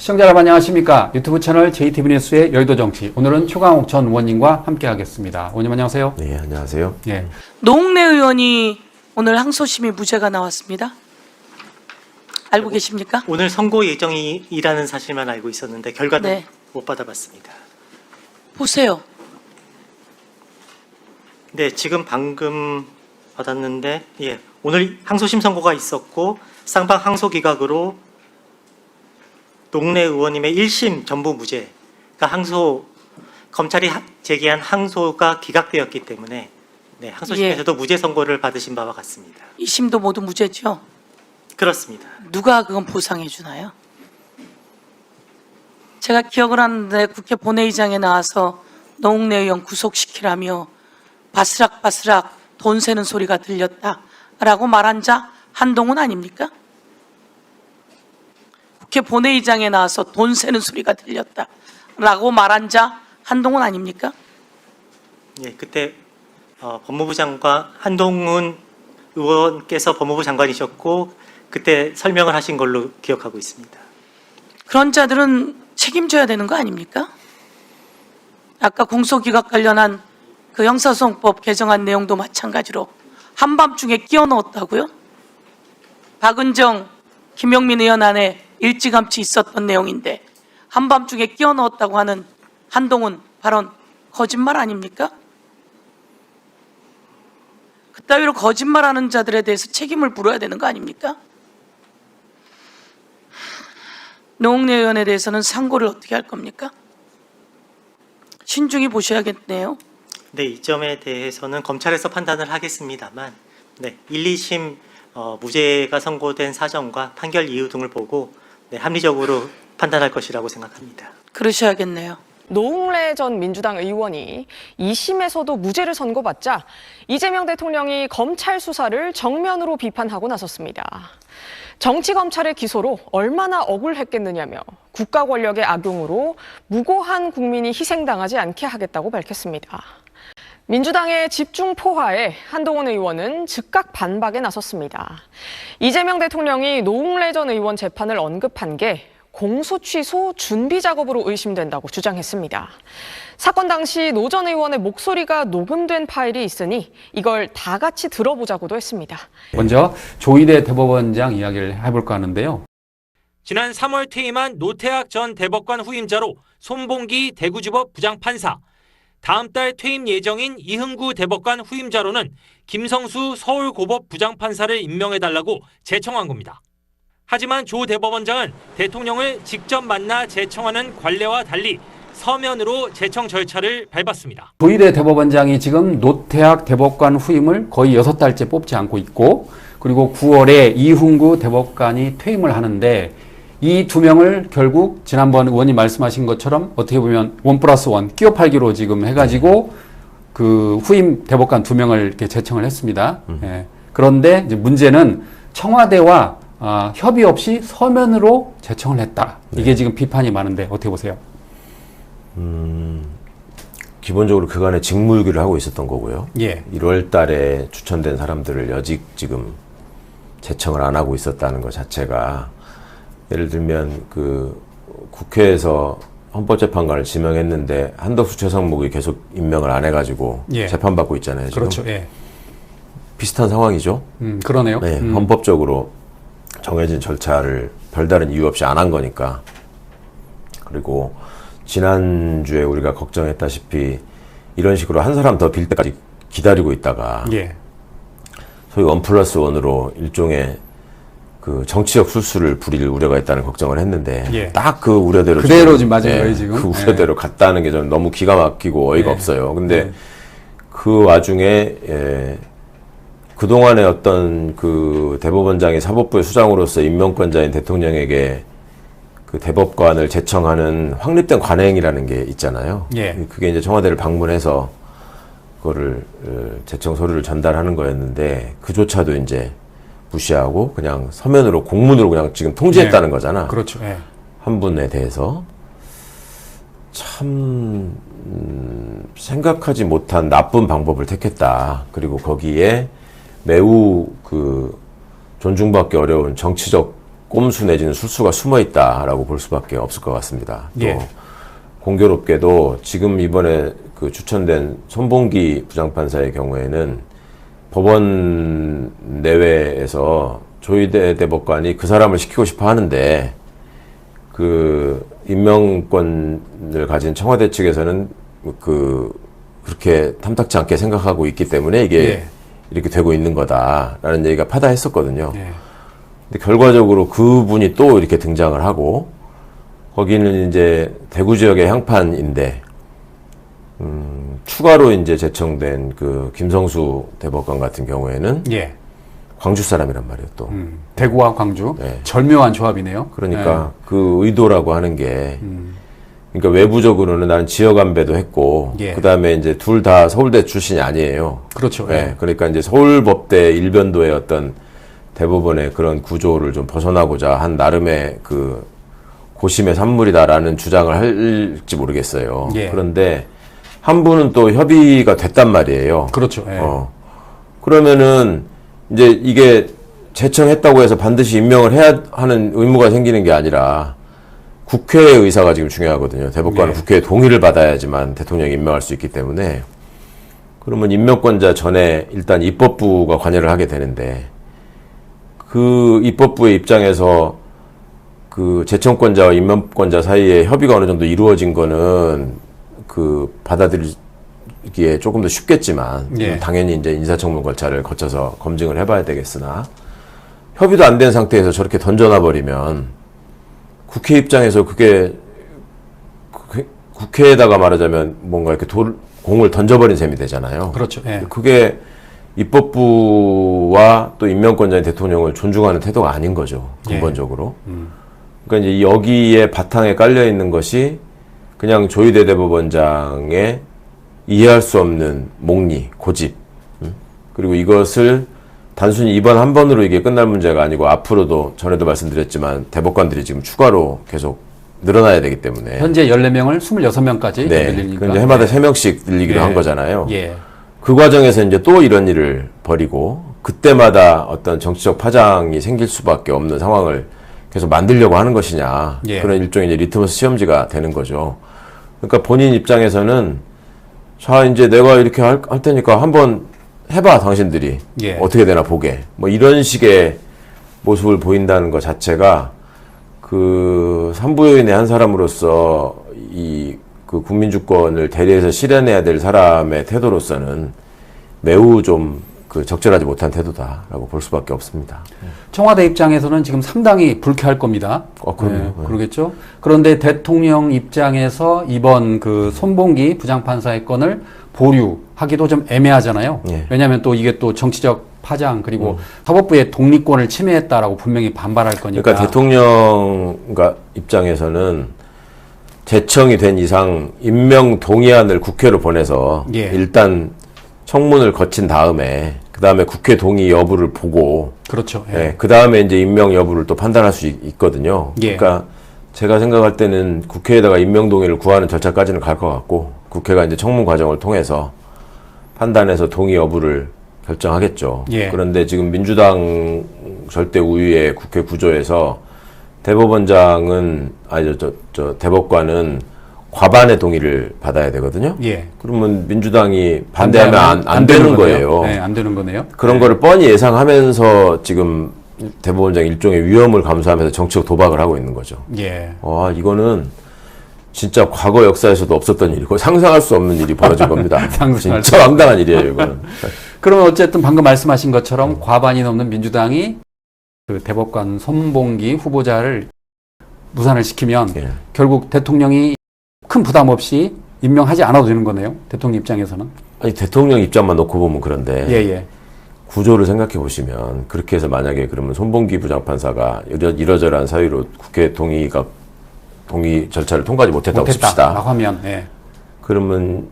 시청자 여러분 안녕하십니까. 유튜브 채널 JTB 뉴스의 여의도 정치. 오늘은 최강욱 전 의원님과 함께 하겠습니다. 의원님 안녕하세요. 네, 안녕하세요. 예. 노웅래 의원이 오늘 항소심의 무죄가 나왔습니다. 알고 계십니까? 오늘 선고 예정이라는 사실만 알고 있었는데 결과는 네. 못 받아봤습니다. 보세요. 네, 지금 방금 받았는데 오늘 항소심 선고가 있었고 쌍방 항소 기각으로 노웅래 의원님의 1심 전부 무죄가 검찰이 제기한 항소가 기각되었기 때문에 항소심에서도 무죄 선고를 받으신 바와 같습니다. 2심도 모두 무죄죠? 그렇습니다. 누가 그건 보상해 주나요? 제가 기억을 하는데 국회 본회의장에 나와서 노웅래 의원 구속시키라며 바스락바스락 돈 세는 소리가 들렸다라고 말한 자 한동훈 아닙니까? 국회 본회의장에 나와서 돈 세는 소리가 들렸다라고 말한 자 한동훈 아닙니까? 예, 그때 법무부 장관 한동훈 의원께서 법무부 장관이셨고 그때 설명을 하신 걸로 기억하고 있습니다. 그런 자들은 책임져야 되는 거 아닙니까? 아까 공소기각 관련한 그 형사소송법 개정안 내용도 마찬가지로 한밤중에 끼워 넣었다고요? 박은정, 김용민 의원 안에 일찌감치 있었던 내용인데 한밤중에 끼워 넣었다고 하는 한동훈 발언 거짓말 아닙니까? 그따위로 거짓말하는 자들에 대해서 책임을 물어야 되는 거 아닙니까? 노웅래 의원에 대해서는 상고를 어떻게 할 겁니까? 신중히 보셔야겠네요. 네, 이 점에 대해서는 검찰에서 판단을 하겠습니다만 1, 2심 무죄가 선고된 사정과 판결 이유 등을 보고 합리적으로 판단할 것이라고 생각합니다. 그러셔야겠네요. 노웅래 전 민주당 의원이 2심에서도 무죄를 선고받자 이재명 대통령이 검찰 수사를 정면으로 비판하고 나섰습니다. 정치검찰의 기소로 얼마나 억울했겠느냐며 국가 권력의 악용으로 무고한 국민이 희생당하지 않게 하겠다고 밝혔습니다. 민주당의 집중 포화에 한동훈 의원은 즉각 반박에 나섰습니다. 이재명 대통령이 노웅래 전 의원 재판을 언급한 게 공소 취소 준비 작업으로 의심된다고 주장했습니다. 사건 당시 노 전 의원의 목소리가 녹음된 파일이 있으니 이걸 다 같이 들어보자고도 했습니다. 먼저 조희대 대법원장 이야기를 해볼까 하는데요. 지난 3월 퇴임한 노태학 전 대법관 후임자로 손봉기 대구지법 부장판사, 다음 달 퇴임 예정인 이흥구 대법관 후임자로는 김성수 서울고법 부장판사를 임명해달라고 제청한 겁니다. 하지만 조 대법원장은 대통령을 직접 만나 제청하는 관례와 달리 서면으로 제청 절차를 밟았습니다. 조희대 대법원장이 지금 노태학 대법관 후임을 거의 6달째 뽑지 않고 있고, 그리고 9월에 이흥구 대법관이 퇴임을 하는데 이 두 명을 결국 지난번 의원님 말씀하신 것처럼 어떻게 보면 1+1 끼워 팔기로 지금 해가지고 그 후임 대법관 2명을 이렇게 제청을 했습니다. 예. 그런데 이제 문제는 청와대와 협의 없이 서면으로 제청을 했다. 이게 지금 비판이 많은데 어떻게 보세요? 기본적으로 그간에 직무유기를 하고 있었던 거고요. 예. 1월 달에 추천된 사람들을 여직 지금 제청을 안 하고 있었다는 것 자체가, 예를 들면 그 국회에서 헌법재판관을 지명했는데 한덕수 최상목이 계속 임명을 안 해가지고 재판받고 있잖아요. 지금. 그렇죠. 예. 비슷한 상황이죠. 그러네요. 네, 헌법적으로 정해진 절차를 별다른 이유 없이 안 한 거니까. 그리고 지난주에 우리가 걱정했다시피 이런 식으로 한 사람 더 빌 때까지 기다리고 있다가 소위 1+1으로 일종의 그 정치적 술수를 부릴 우려가 있다는 걱정을 했는데 딱 그 우려대로 그대로 지금 맞은 거예요, 지금. 그 우려대로 갔다는 게 좀 너무 기가 막히고 어이가 없어요. 근데 그 와중에 그동안의 어떤 그 대법원장이 사법부의 수장으로서 임명권자인 대통령에게 그 대법관을 제청하는 확립된 관행이라는 게 있잖아요. 그게 이제 청와대를 방문해서 그거를 제청 서류를 전달하는 거였는데 그조차도 이제 무시하고 그냥 서면으로 공문으로 그냥 지금 통지했다는 거잖아. 그렇죠. 한 분에 대해서 참 생각하지 못한 나쁜 방법을 택했다. 그리고 거기에 매우 그 존중받기 어려운 정치적 꼼수 내지는 술수가 숨어 있다라고 볼 수밖에 없을 것 같습니다. 또 예. 공교롭게도 지금 이번에 그 추천된 손봉기 부장판사의 경우에는 법원 내외에서 조희대 대법관이 그 사람을 시키고 싶어 하는데 그 임명권을 가진 청와대 측에서는 그렇게 탐탁지 않게 생각하고 있기 때문에 이게 예. 이렇게 되고 있는 거다라는 얘기가 파다했었거든요. 예. 근데 결과적으로 그분이 또 이렇게 등장을 하고 거기는 이제 대구 지역의 향판인데 추가로 이제 제청된 그 김성수 대법관 같은 경우에는 예. 광주 사람이란 말이에요, 또. 대구와 광주 네. 절묘한 조합이네요. 그러니까 그 의도라고 하는 게 그러니까 외부적으로는 나는 지역 안배도 했고 예. 그다음에 이제 둘 다 서울대 출신이 아니에요. 그렇죠. 네. 예. 그러니까 이제 서울법대 일변도의 어떤 대법원의 그런 구조를 좀 벗어나고자 한 나름의 그 고심의 산물이다라는 주장을 할지 모르겠어요. 예. 그런데 한 분은 또 협의가 됐단 말이에요. 그렇죠. 예. 그러면은 이제 이게 제청했다고 해서 반드시 임명을 해야 하는 의무가 생기는 게 아니라 국회의 의사가 지금 중요하거든요. 대법관은 네. 국회의 동의를 받아야지만 대통령이 임명할 수 있기 때문에 그러면 임명권자 전에 일단 입법부가 관여를 하게 되는데 그 입법부의 입장에서 그 제청권자와 임명권자 사이에 협의가 어느 정도 이루어진 거는 그 받아들이기에 조금 더 쉽겠지만 예. 당연히 이제 인사청문 절차를 거쳐서 검증을 해봐야 되겠으나 협의도 안 된 상태에서 저렇게 던져놔 버리면 국회 입장에서 그게 국회에다가 말하자면 뭔가 이렇게 공을 던져버린 셈이 되잖아요. 그렇죠. 예. 그게 입법부와 또 임명권자인 대통령을 존중하는 태도가 아닌 거죠. 근본적으로. 그러니까 이제 여기에 바탕에 깔려 있는 것이 그냥 조희대 대법원장의 이해할 수 없는 몽리, 고집. 그리고 이것을 단순히 이번 한 번으로 이게 끝날 문제가 아니고 앞으로도 전에도 말씀드렸지만 대법관들이 지금 추가로 계속 늘어나야 되기 때문에. 현재 14명을 26명까지 네. 늘리니까. 근데 해마다 3명씩 늘리기로 예. 한 거잖아요. 예. 그 과정에서 이제 또 이런 일을 벌이고 그때마다 어떤 정치적 파장이 생길 수밖에 없는 상황을 계속 만들려고 하는 것이냐. 예. 그런 일종의 이제 리트머스 시험지가 되는 거죠. 그러니까 본인 입장에서는 자, 이제 내가 이렇게 할 테니까 한번 해봐, 당신들이. 예. 어떻게 되나 보게. 뭐 이런 식의 모습을 보인다는 것 자체가 그 산부요인의 한 사람으로서 그 국민주권을 대리해서 실현해야 될 사람의 태도로서는 매우 좀 그 적절하지 못한 태도다라고 볼 수밖에 없습니다. 청와대 입장에서는 지금 상당히 불쾌할 겁니다. 그럼요. 네, 그러겠죠. 그런데 대통령 입장에서 이번 그 손봉기 부장판사의 건을 보류하기도 좀 애매하잖아요. 예. 왜냐하면 또 이게 또 정치적 파장 그리고 사법부의 독립권을 침해했다라고 분명히 반발할 거니까. 그러니까 대통령 입장에서는 제청이 된 이상 임명 동의안을 국회로 보내서 예. 일단 청문을 거친 다음에 그 다음에 국회 동의 여부를 보고 그렇죠. 예. 그 다음에 이제 임명 여부를 또 판단할 수 있거든요. 예. 그러니까 제가 생각할 때는 국회에다가 임명 동의를 구하는 절차까지는 갈 것 같고 국회가 이제 청문 과정을 통해서 판단해서 동의 여부를 결정하겠죠. 예. 그런데 지금 민주당 절대 우위의 국회 구조에서 대법원장은 대법관은 과반의 동의를 받아야 되거든요. 예. 그러면 민주당이 반대하면 안 되는 거예요. 네, 안 되는 거네요. 그런 거를 뻔히 예상하면서 지금 대법원장 일종의 위험을 감수하면서 정치적 도박을 하고 있는 거죠. 예. 와, 이거는 진짜 과거 역사에서도 없었던 일이고 상상할 수 없는 일이 벌어진 겁니다. 상상할 진짜 황당한 일이에요, 이거는. 그러면 어쨌든 방금 말씀하신 것처럼 과반이 넘는 민주당이 그 대법관 손봉기 후보자를 무산을 시키면 예. 결국 대통령이 큰 부담 없이 임명하지 않아도 되는 거네요. 대통령 입장에서는. 아니, 대통령 입장만 놓고 보면 그런데 예. 구조를 생각해 보시면 그렇게 해서 만약에 그러면 손봉기 부장판사가 이러저러한 사유로 국회 동의 절차를 통과하지 못했다고 칩시다. 라고 하면 예. 그러면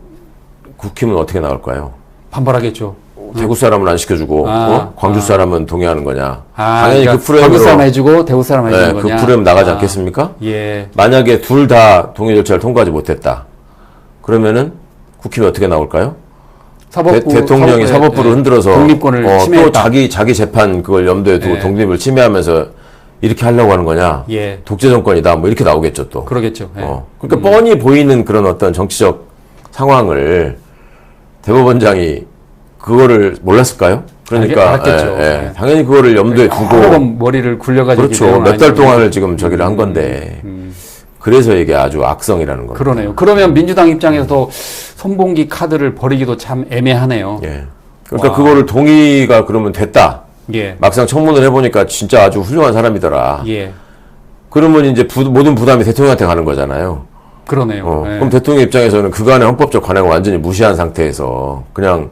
국힘은 어떻게 나올까요? 반발하겠죠. 대구 사람은 안 시켜주고 광주 사람은 동의하는 거냐? 당연히 그러니까 그 프레임으로 광주 사람 해주고 대구 사람 해주는 그 거냐. 프레임 나가지 않겠습니까? 예. 만약에 둘 다 동의 절차를 통과하지 못했다. 그러면은 국힘이 어떻게 나올까요? 대통령이 사법부를 흔들어서 독립권을 또 침해했다. 자기 재판 그걸 염두에 두고 예. 독립을 침해하면서 이렇게 하려고 하는 거냐? 예. 독재 정권이다. 뭐 이렇게 나오겠죠 또. 그러겠죠. 예. 그러니까 뻔히 보이는 그런 어떤 정치적 상황을 대법원장이 그거를 몰랐을까요? 그러니까 알겠죠. 예. 당연히 그거를 염두에 두고 여러 번 머리를 굴려가지고 그렇죠. 몇 달 동안을 지금 저기를 한 건데 그래서 이게 아주 악성이라는 겁니다. 그러네요. 그러면 민주당 입장에서도 손봉기 카드를 버리기도 참 애매하네요. 예. 그러니까 와. 그거를 동의가 그러면 됐다. 예. 막상 청문을 해보니까 진짜 아주 훌륭한 사람이더라. 예. 그러면 이제 모든 부담이 대통령한테 가는 거잖아요. 그러네요. 예. 그럼 대통령 입장에서는 그간의 헌법적 관행을 완전히 무시한 상태에서 그냥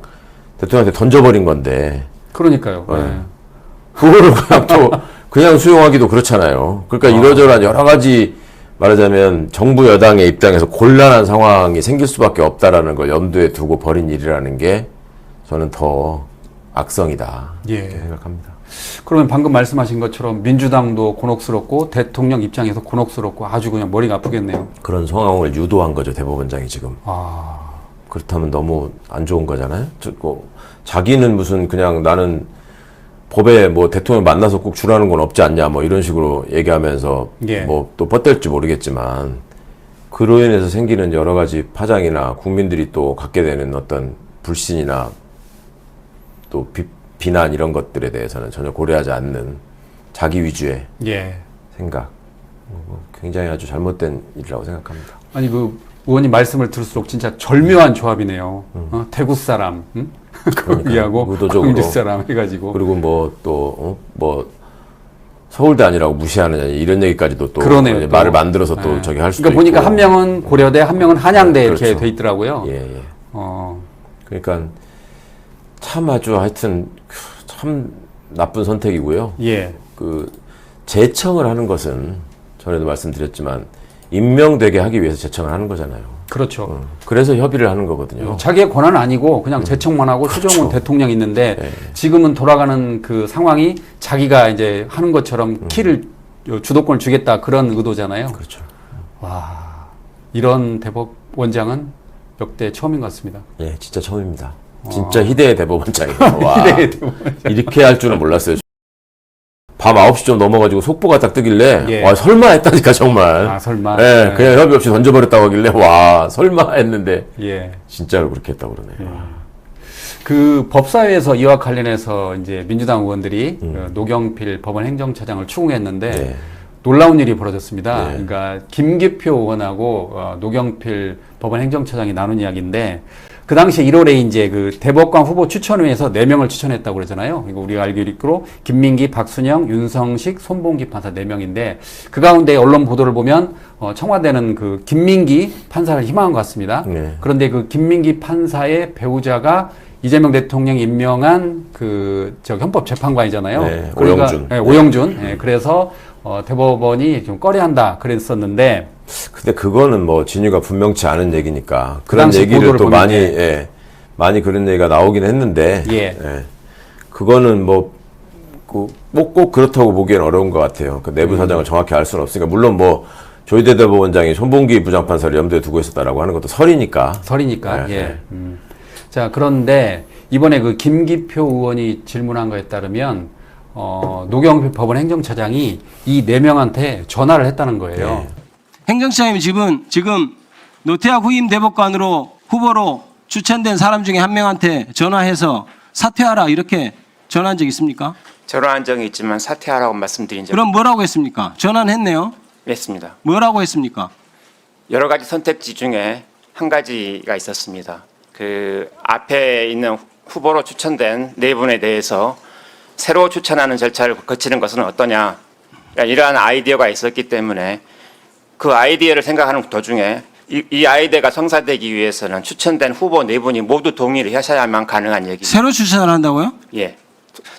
대통령한테 던져버린 건데 그러니까요. 예. 예. 그거를 그냥 또 그냥 수용하기도 그렇잖아요. 그러니까 이러저러한 여러 가지 말하자면 정부 여당의 입장에서 곤란한 상황이 생길 수밖에 없다라는 걸 염두에 두고 벌인 일이라는 게 저는 더 악성이다 예. 이렇게 생각합니다. 그러면 방금 말씀하신 것처럼 민주당도 곤혹스럽고 대통령 입장에서 곤혹스럽고 아주 그냥 머리가 아프겠네요. 그런 상황을 유도한 거죠 대법원장이 지금. 아, 그렇다면 너무 안 좋은 거잖아요. 자기는 무슨 그냥 나는 법에 뭐 대통령 만나서 꼭 주라는 건 없지 않냐 뭐 이런 식으로 얘기하면서 예. 뭐 또 뻗댈지 모르겠지만 그로 인해서 생기는 여러 가지 파장이나 국민들이 또 갖게 되는 어떤 불신이나 또 비난 이런 것들에 대해서는 전혀 고려하지 않는 자기 위주의 예. 생각 굉장히 아주 잘못된 일이라고 생각합니다. 아니 그 의원님 말씀을 들을수록 진짜 절묘한 조합이네요. 대구 사람, 응? 거기하고 의도적으로. 광주 사람 해가지고. 그리고 뭐 또 뭐 서울대 아니라고 무시하느냐 이런 얘기까지도 또 그러네요, 이제 또. 말을 만들어서 또 예. 저기 할 수도 그러니까 보니까 있고. 한 명은 고려대, 한 명은 한양대 이렇게 그렇죠. 돼 있더라고요. 예, 예. 어, 그러니까 참 아주 하여튼 참 나쁜 선택이고요. 예. 그 재청을 하는 것은 전에도 말씀드렸지만 임명되게 하기 위해서 재청을 하는 거잖아요. 그렇죠. 그래서 협의를 하는 거거든요. 자기의 권한은 아니고 그냥 재청만 하고 최종은 대통령이 있는데 지금은 돌아가는 그 상황이 자기가 이제 하는 것처럼 키를 주도권을 주겠다 그런 의도잖아요. 그렇죠. 와, 이런 대법원장은 역대 처음인 것 같습니다. 예, 진짜 처음입니다. 진짜 희대의 대법원장이에요. 와, 희대의 대법원장. 이렇게 할 줄은 몰랐어요. 밤 9시 좀 넘어가지고 속보가 딱 뜨길래 예. 와 설마 했다니까 정말. 아, 설마. 예, 그냥 협의 없이 던져버렸다고 하길래 와 설마 했는데 예. 진짜로 그렇게 했다고 그러네요. 그 법사위에서 이와 관련해서 이제 민주당 의원들이 그 노경필 법원 행정처장을 추궁했는데 네. 놀라운 일이 벌어졌습니다. 네. 그러니까 김기표 의원하고 노경필 법원 행정처장이 나눈 이야기인데 그 당시 1월에 이제 그 대법관 후보 추천위에서 4명을 추천했다고 그러잖아요. 이거 우리가 알기로 김민기, 박순영, 윤성식, 손봉기 판사 4명인데 그 가운데 언론 보도를 보면 청와대는 그 김민기 판사를 희망한 것 같습니다. 네. 그런데 그 김민기 판사의 배우자가 이재명 대통령이 임명한 그 저 헌법재판관이잖아요. 네, 그러니까, 오영준. 네, 오영준. 네, 그래서 대법원이 좀 꺼려한다 그랬었는데 근데 그거는 뭐 진위가 분명치 않은 얘기니까 그 그런 당시 얘기를 보도를 또 많이 보는데. 예, 많이 그런 얘기가 나오긴 했는데 예. 그거는 뭐 꼭 그렇다고 보기엔 어려운 것 같아요. 그 내부 사정을 정확히 알 수는 없으니까 물론 뭐 조희대 대법원장이 손봉기 부장판사를 염두에 두고 있었다라고 하는 것도 설이니까. 설이니까. 네, 예. 네. 자, 그런데 이번에 그 김기표 의원이 질문한 거에 따르면 노경필 법원 행정처장이 이 4명한테 전화를 했다는 거예요. 네. 행정처장님이 지금 노태학 후임 대법관으로 후보로 추천된 사람 중에 한 명한테 전화해서 사퇴하라 이렇게 전화한 적 있습니까? 전화한 적이 있지만 사퇴하라고 말씀드린 적이 그럼 뭐라고 했습니까? 전화는 했네요. 있습니다. 뭐라고 했습니까? 여러 가지 선택지 중에 한 가지가 있었습니다. 그 앞에 있는 후보로 추천된 4분에 대해서 새로 추천하는 절차를 거치는 것은 어떠냐. 그러니까 이러한 아이디어가 있었기 때문에 그 아이디어를 생각하는 도중에 이 아이디어가 성사되기 위해서는 추천된 후보 4분이 모두 동의를 하셔야만 가능한 얘기입니다. 새로 추천을 한다고요? 예.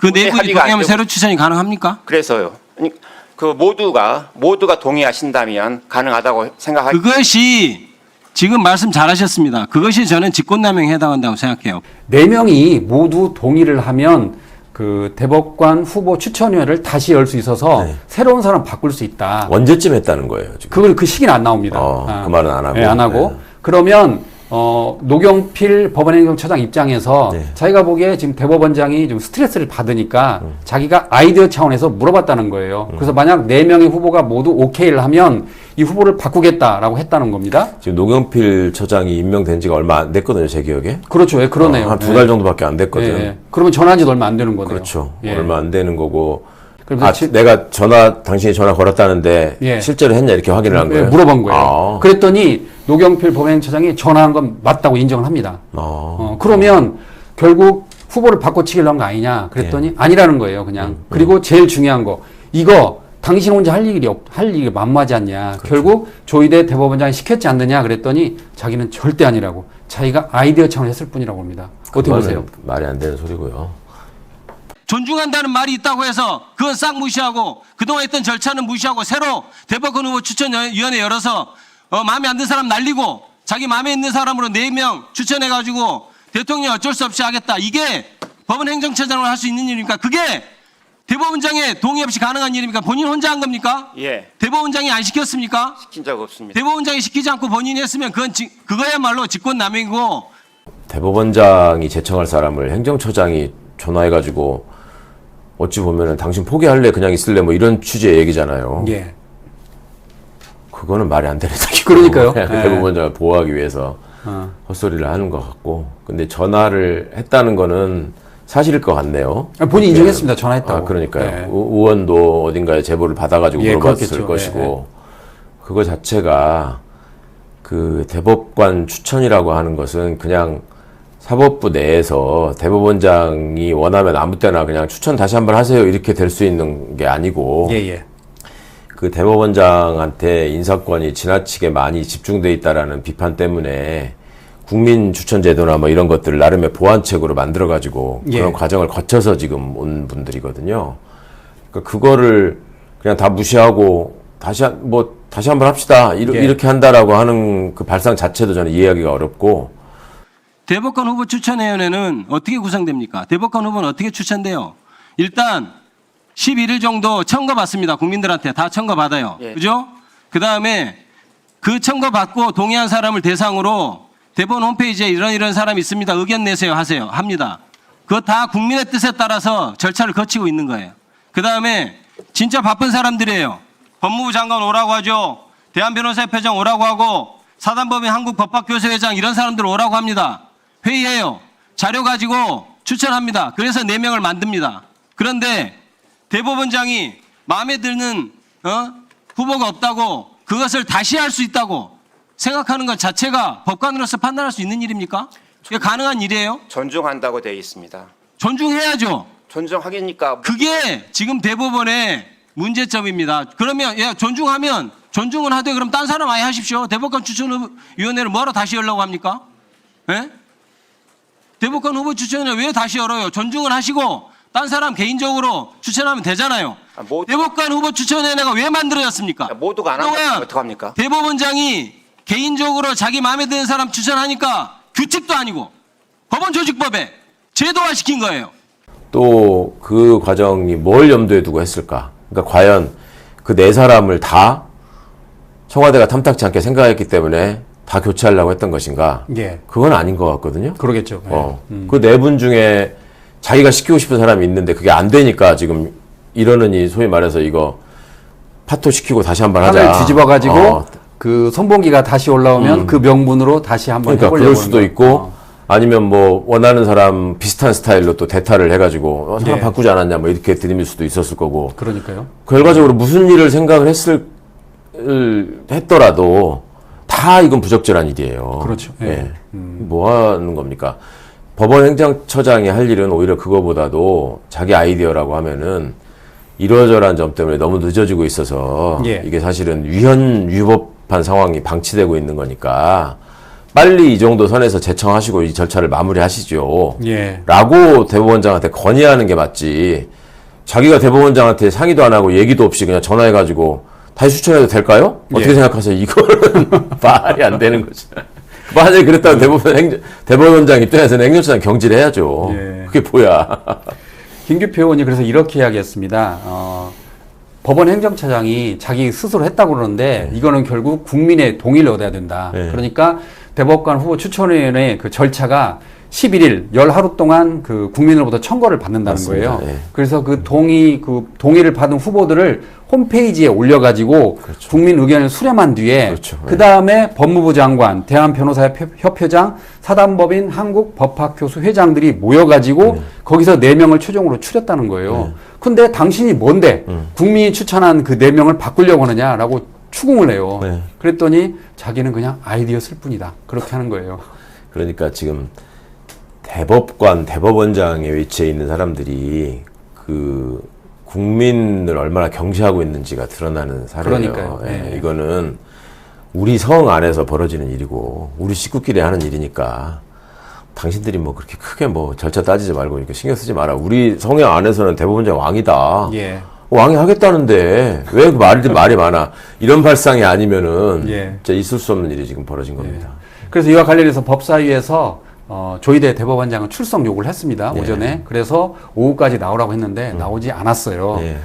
그 도저히 4분이 합의가 안 동의하면 되고- 새로 추천이 가능합니까? 그래서요. 아니, 그 모두가 동의하신다면 가능하다고 생각하기 그것이 지금 말씀 잘하셨습니다. 그것이 저는 직권남용에 해당한다고 생각해요. 4명이 모두 동의를 하면 그 대법관 후보 추천위원회를 다시 열 수 있어서 네. 새로운 사람 바꿀 수 있다. 언제쯤 했다는 거예요, 지금? 그걸 그 시기는 안 나옵니다. 그 말은 안 하고. 네, 안 하고. 네. 그러면 노경필 법원행정처장 입장에서 네. 자기가 보기에 지금 대법원장이 좀 스트레스를 받으니까 자기가 아이디어 차원에서 물어봤다는 거예요. 그래서 만약 4명의 후보가 모두 오케이를 하면 이 후보를 바꾸겠다라고 했다는 겁니다. 지금 노경필 처장이 임명된 지가 얼마 안 됐거든요, 제 기억에. 그렇죠. 예, 그러네요. 한 2달 정도밖에 안 됐거든. 예, 예. 그러면 전화한 지도 얼마 안 되는 거네요. 그렇죠. 예. 얼마 안 되는 거고. 그래서 내가 당신이 전화 걸었다는데 예. 실제로 했냐 이렇게 확인을 한 예, 거예요. 물어본 거예요. 아. 그랬더니 노경필 법원행정처장이 전화한 건 맞다고 인정을 합니다. 아. 그러면 결국 후보를 바꿔치기를 한 거 아니냐 그랬더니 아니라는 거예요, 그냥. 그리고 제일 중요한 거, 이거 당신 혼자 할 일이 만무하지 않냐. 결국 조희대 대법원장이 시켰지 않느냐 그랬더니 자기는 절대 아니라고. 자기가 아이디어 차원을 했을 뿐이라고 합니다. 어떻게 그거는 보세요? 말이 안 되는 소리고요. 존중한다는 말이 있다고 해서 그건 싹 무시하고 그동안 했던 절차는 무시하고 새로 대법관 후보 추천위원회 열어서 마음에 안 드는 사람 날리고 자기 마음에 있는 사람으로 4명 추천해가지고 대통령 어쩔 수 없이 하겠다. 이게 법원 행정처장으로 할 수 있는 일입니까? 그게 대법원장의 동의 없이 가능한 일입니까? 본인 혼자 한 겁니까? 예, 대법원장이 안 시켰습니까? 시킨 적 없습니다. 대법원장이 시키지 않고 본인이 했으면 그거야말로 직권남용이고. 대법원장이 제청할 사람을 행정처장이 전화해가지고 어찌 보면은 당신 포기할래 그냥 있을래 뭐 이런 취지의 얘기잖아요. 예. 그거는 말이 안 되는 얘기고. 그러니까요. 그냥 예. 대법원장을 보호하기 위해서 헛소리를 하는 것 같고. 근데 전화를 했다는 거는 사실일 것 같네요. 본인이 인정했습니다. 전화했다고. 그러니까요. 예. 의원도 어딘가에 제보를 받아가지고 예, 물어봤을 그렇겠죠. 것이고. 그거 자체가 그 대법관 추천이라고 하는 것은 그냥 사법부 내에서 대법원장이 원하면 아무 때나 그냥 추천 다시 한번 하세요 이렇게 될 수 있는 게 아니고 예, 예. 그 대법원장한테 인사권이 지나치게 많이 집중돼 있다라는 비판 때문에 국민 추천 제도나 뭐 이런 것들을 나름의 보완책으로 만들어 가지고 예. 그런 과정을 거쳐서 지금 온 분들이거든요. 그러니까 그거를 그냥 다 무시하고 다시 한번 합시다 예. 이렇게 한다라고 하는 그 발상 자체도 저는 이해하기가 어렵고. 대법관 후보 추천위원회는 어떻게 구성됩니까? 대법관 후보는 어떻게 추천돼요? 일단 11일 정도 청구받습니다. 국민들한테 다 청구받아요. 예. 그죠? 그 다음에 그 청구받고 동의한 사람을 대상으로 대법원 홈페이지에 이런 사람이 있습니다. 의견 내세요 하세요. 합니다. 그거 다 국민의 뜻에 따라서 절차를 거치고 있는 거예요. 그 다음에 진짜 바쁜 사람들이에요. 법무부 장관 오라고 하죠. 대한변호사협회장 오라고 하고 사단법인 한국법학교수회장 이런 사람들 오라고 합니다. 회의해요. 자료 가지고 추천합니다. 그래서 4명을 만듭니다. 그런데 대법원장이 마음에 드는 후보가 없다고 그것을 다시 할 수 있다고 생각하는 것 자체가 법관으로서 판단할 수 있는 일입니까? 이게 가능한 일이에요? 존중한다고 되어 있습니다. 존중해야죠. 존중하기니까 그게 지금 대법원의 문제점입니다. 그러면 존중하면 존중은 하되 그럼 딴 사람 아예 하십시오. 대법관 추천위원회를 뭐하러 다시 열려고 합니까? 예? 대법관 후보 추천위원회 왜 다시 열어요? 존중을 하시고 딴 사람 개인적으로 추천하면 되잖아요. 대법관 후보 추천위원회가 왜 만들어졌습니까? 모두가 안 하면 어떡합니까? 대법원장이 개인적으로 자기 마음에 드는 사람 추천하니까 규칙도 아니고 법원 조직법에 제도화시킨 거예요. 또 그 과정이 뭘 염두에 두고 했을까? 그러니까 과연 그 4사람을 다 청와대가 탐탁지 않게 생각했기 때문에 다 교체하려고 했던 것인가? 예. 그건 아닌 것 같거든요. 그러겠죠. 예. 그 4분 중에 자기가 시키고 싶은 사람이 있는데 그게 안 되니까 지금 이러느니 소위 말해서 이거 파토 시키고 다시 한번 하자. 판을 뒤집어가지고 그 선봉기가 다시 올라오면 그 명분으로 다시 한번 그러니까 해보려고 그럴 수도 하는 있고 거. 아니면 뭐 원하는 사람 비슷한 스타일로 또 대타를 해가지고 사람 네. 바꾸지 않았냐 뭐 이렇게 들이밀 수도 있었을 거고. 그러니까요. 결과적으로 무슨 일을 생각을 했더라도 다 이건 부적절한 일이에요. 그렇죠. 예. 예. 뭐 하는 겁니까? 법원 행정처장이 할 일은 오히려 그거보다도 자기 아이디어라고 하면은 이러저러한 점 때문에 너무 늦어지고 있어서 예. 이게 사실은 위헌위법한 상황이 방치되고 있는 거니까 빨리 이 정도 선에서 제청하시고 이 절차를 마무리하시죠. 예. 라고 대법원장한테 건의하는 게 맞지. 자기가 대법원장한테 상의도 안 하고 얘기도 없이 그냥 전화해가지고 다시 추천해도 될까요? 어떻게 예. 생각하세요? 이거는 말이 안 되는 거죠. 만약에 그랬다면 대법원장 입장에서는 행정처장 경질을 해야죠. 예. 그게 뭐야. 김규표 의원이 그래서 이렇게 이야기했습니다. 법원 행정처장이 자기 스스로 했다고 그러는데 이거는 결국 국민의 동의를 얻어야 된다. 네. 그러니까 대법관 후보 추천위원회 그 절차가 11일, 10하루 동안 그 국민으로부터 청구를 받는다는 맞습니다. 거예요. 예. 그래서 그 동의를 받은 후보들을 홈페이지에 올려가지고 그렇죠. 국민 의견을 수렴한 뒤에 그렇죠. 그 다음에 법무부 장관, 대한변호사협회장, 사단법인 한국법학교수 회장들이 모여가지고 거기서 4명을 최종으로 추렸다는 거예요. 근데 당신이 뭔데 국민이 추천한 그 4명을 바꾸려고 하느냐라고 추궁을 해요. 네. 그랬더니 자기는 그냥 아이디어 쓸 뿐이다. 그렇게 하는 거예요. 그러니까 지금 대법관, 대법원장에 위치해 있는 사람들이 그 국민을 얼마나 경시하고 있는지가 드러나는 사례예요. 그러니까요. 예, 예. 이거는 우리 성 안에서 벌어지는 일이고 우리 식구끼리 하는 일이니까 당신들이 뭐 그렇게 크게 뭐 절차 따지지 말고 이렇게 신경 쓰지 마라. 우리 성향 안에서는 대법원장 왕이다. 예. 왕이 하겠다는데 왜 말이 많아? 이런 발상이 아니면은 예. 진짜 있을 수 없는 일이 지금 벌어진 겁니다. 그래서 이와 관련해서 법사위에서 조희대 대법원장은 출석 요구를 했습니다. 예. 오전에. 그래서 오후까지 나오라고 했는데 나오지 않았어요. 예.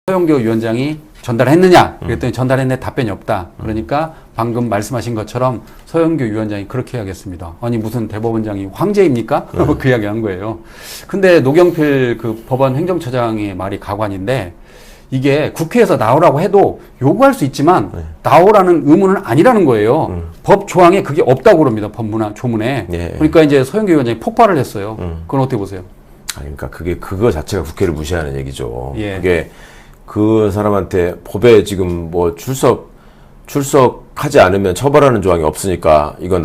서영교 위원장이 전달했느냐? 그랬더니 전달했는데 답변이 없다. 그러니까 방금 말씀하신 것처럼 서영교 위원장이 그렇게 해야겠습니다. 아니 무슨 대법원장이 황제입니까? 그 이야기 한 거예요. 근데 노경필 그 법원 행정처장의 말이 가관인데 이게 국회에서 나오라고 해도 요구할 수 있지만 나오라는 의무는 아니라는 거예요. 법 조항에 그게 없다고 그럽니다. 법문화 조문에. 예. 그러니까 이제 서영교 위원장이 폭발을 했어요. 그건 어떻게 보세요? 아니, 그러니까 그거 자체가 국회를 무시하는 얘기죠. 예. 그게 그 사람한테 법에 지금 뭐 출석하지 않으면 처벌하는 조항이 없으니까 이거